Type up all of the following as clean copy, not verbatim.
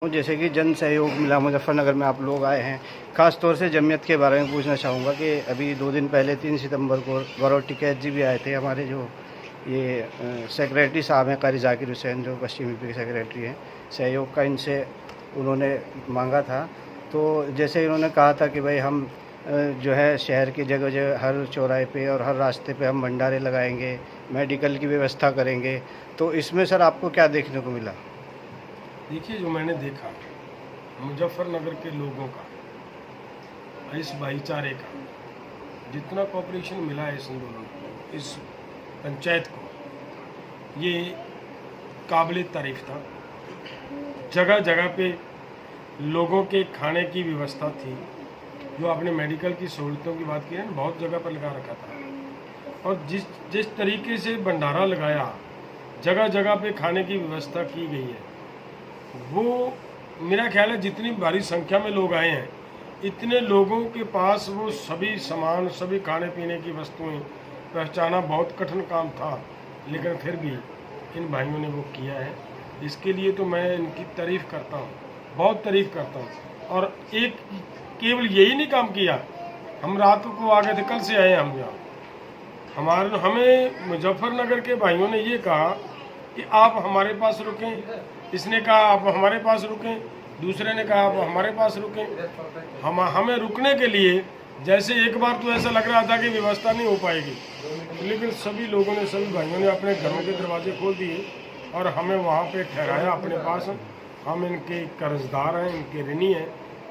जैसे कि जन सहयोग मिला मुजफ्फरनगर में आप लोग आए हैं, ख़ास तौर से जमीयत के बारे में पूछना चाहूँगा कि अभी 2 दिन पहले 3 सितंबर को गौरव टिकैत जी भी आए थे। हमारे जो ये सेक्रेटरी साहब हैं क़ारी ज़ाकिर हुसैन, जो पश्चिम यूपी के सेक्रेटरी हैं, सहयोग का इनसे उन्होंने मांगा था। तो जैसे इन्होंने कहा था कि भाई हम जो है शहर की जगह जगह हर चौराहे पे और हर रास्ते पे हम भंडारे लगाएंगे, मेडिकल की व्यवस्था करेंगे। तो इसमें सर आपको क्या देखने को मिला? देखिए, जो मैंने देखा मुजफ्फरनगर के लोगों का, इस भाईचारे का जितना कोऑपरेशन मिला है इस आंदोलन को, इस पंचायत को, ये काबिल तारीफ था। जगह जगह पे लोगों के खाने की व्यवस्था थी। जो आपने मेडिकल की सहूलतों की बात की है, बहुत जगह पर लगा रखा था। और जिस तरीके से भंडारा लगाया, जगह जगह पे खाने की व्यवस्था की गई है, वो मेरा ख्याल है जितनी भारी संख्या में लोग आए हैं, इतने लोगों के पास वो सभी सामान, सभी खाने पीने की वस्तुएं पहुंचाना बहुत कठिन काम था। लेकिन फिर भी इन भाइयों ने वो किया है। इसके लिए तो मैं इनकी तारीफ़ करता हूँ, बहुत तारीफ़ करता हूँ। और एक केवल यही नहीं काम किया, हम रात को आ गए थे, कल से आए हम यहाँ। हमें मुजफ्फरनगर के भाइयों ने ये कहा कि आप हमारे पास रुकें। इसने कहा आप हमारे पास रुकें, दूसरे ने कहा आप हमारे पास रुकें। हमें रुकने के लिए, जैसे एक बार तो ऐसा लग रहा था कि व्यवस्था नहीं हो पाएगी, लेकिन सभी लोगों ने, सभी भाइयों ने अपने घरों के दरवाजे खोल दिए और हमें वहाँ पे ठहराया अपने पास। हम इनके कर्जदार हैं, इनके ऋणी हैं,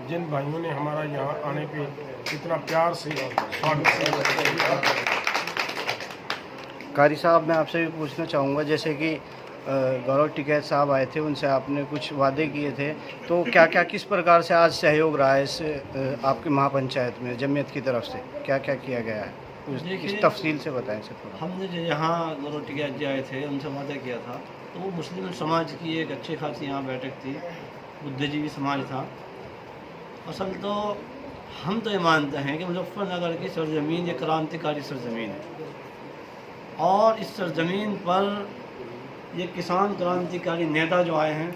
जिन भाइयों ने हमारा यहाँ आने पे इतना प्यार से स्वागत किया। क़ारी साहब, मैं आपसे भी पूछना चाहूँगा, जैसे कि गौरव टिकैत साहब आए थे, उनसे आपने कुछ वादे किए थे, तो क्या क्या किस प्रकार से आज सहयोग रहा है इस आपकी महापंचायत में जमीयत की तरफ से क्या क्या किया गया है? इस तफसील से बताएं सर थोड़ा। हमने जो यहाँ गौरव टिकैत जी आए थे, उनसे वादा किया था, तो वो मुस्लिम समाज की एक अच्छी खासी यहाँ बैठक थी, बुद्धिजीवी समाज था। असल तो हम तो ये मानते हैं कि मुजफ्फरनगर की सरजमीन एक क्रांतिकारी सरजमीन है, और इस सरजमीन पर ये किसान क्रांतिकारी नेता जो आए हैं,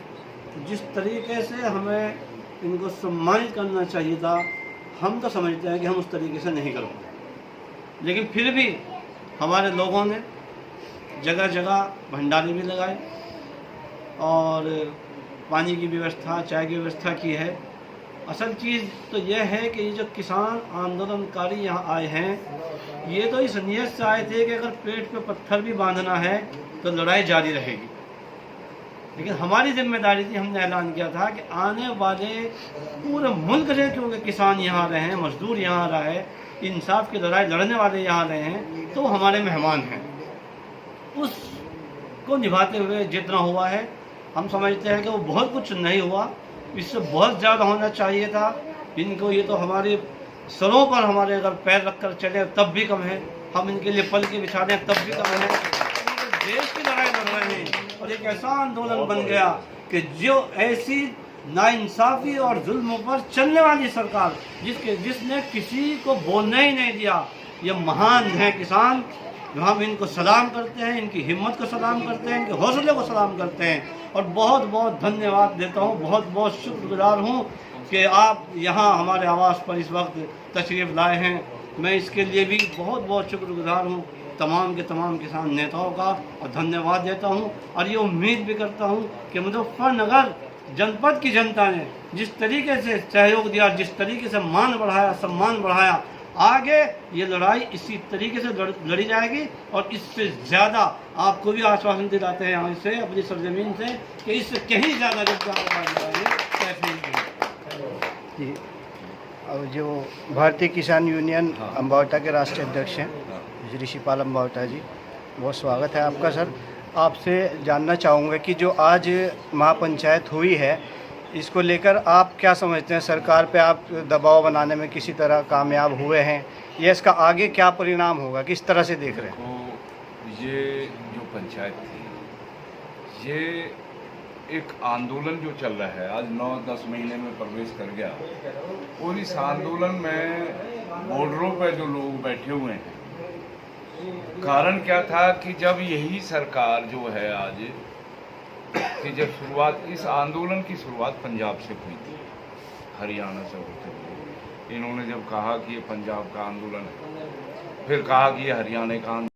तो जिस तरीके से हमें इनको सम्मानित करना चाहिए था, हम तो समझते हैं कि हम उस तरीके से नहीं कर पाए। लेकिन फिर भी हमारे लोगों ने जगह जगह भंडारे भी लगाए और पानी की व्यवस्था, चाय की व्यवस्था की है। असल चीज़ तो यह है कि ये जो किसान आंदोलनकारी यहाँ आए हैं, ये तो इस नीयत से आए थे कि अगर पेट पे पत्थर भी बांधना है तो लड़ाई जारी रहेगी। लेकिन हमारी जिम्मेदारी थी, हमने ऐलान किया था कि आने वाले पूरे मुल्क से, क्योंकि किसान यहाँ रहे हैं, मजदूर यहाँ रहे, इंसाफ की लड़ाई लड़ने वाले यहाँ रहे हैं, तो हमारे मेहमान हैं। उसको निभाते हुए जितना हुआ है, हम समझते हैं कि वो बहुत कुछ नहीं हुआ, इससे बहुत ज़्यादा होना चाहिए था। इनको ये तो हमारे सरों पर हमारे अगर पैर रख कर चले तब भी कम है, हम इनके लिए पल के बिछा दें तब भी कम है। देश की लड़ाई लड़ रहे हैं और एक ऐसा आंदोलन बन गया कि जो ऐसी नाइंसाफ़ी और जुल्म पर चलने वाली सरकार, जिसने किसी को बोलने ही नहीं दिया, ये महान है किसान। हम इनको सलाम करते हैं, इनकी हिम्मत को सलाम करते हैं, इनके हौसले को सलाम करते हैं और बहुत बहुत धन्यवाद देता हूँ, बहुत बहुत शुक्रगुजार हूँ कि आप यहाँ हमारे आवास पर इस वक्त तशरीफ़ लाए हैं। मैं इसके लिए भी बहुत बहुत शुक्रगुजार हूँ तमाम के तमाम किसान नेताओं का, और धन्यवाद देता हूँ। और ये उम्मीद भी करता हूँ कि मुजफ्फरनगर जनपद की जनता ने जिस तरीके से सहयोग दिया, जिस तरीके से मान बढ़ाया, सम्मान बढ़ाया, आगे ये लड़ाई इसी तरीके से लड़ी जाएगी। और इससे ज़्यादा आपको भी आश्वासन दिलाते हैं यहाँ से, अपनी सरजमीन से, कि इससे कहीं ज़्यादा जी। और जो भारतीय किसान यूनियन अम्बावटा के राष्ट्रीय अध्यक्ष हैं ऋषिपाल अम्बावटा जी, बहुत स्वागत है आपका सर। आपसे जानना चाहूँगा कि जो आज महापंचायत हुई है, इसको लेकर आप क्या समझते हैं? सरकार पे आप दबाव बनाने में किसी तरह कामयाब हुए हैं, या इसका आगे क्या परिणाम होगा, किस तरह से देख रहे हैं? तो ये जो पंचायत थी, ये एक आंदोलन जो चल रहा है, आज 9-10 महीने में प्रवेश कर गया, और इस आंदोलन में बॉर्डरों पर जो लोग बैठे हुए हैं, कारण क्या था कि जब यही सरकार जो है आज कि जब शुरुआत इस आंदोलन की शुरुआत पंजाब से हुई थी, हरियाणा से होते हुए इन्होंने जब कहा कि ये पंजाब का आंदोलन है, फिर कहा कि ये हरियाणा का आंदोलन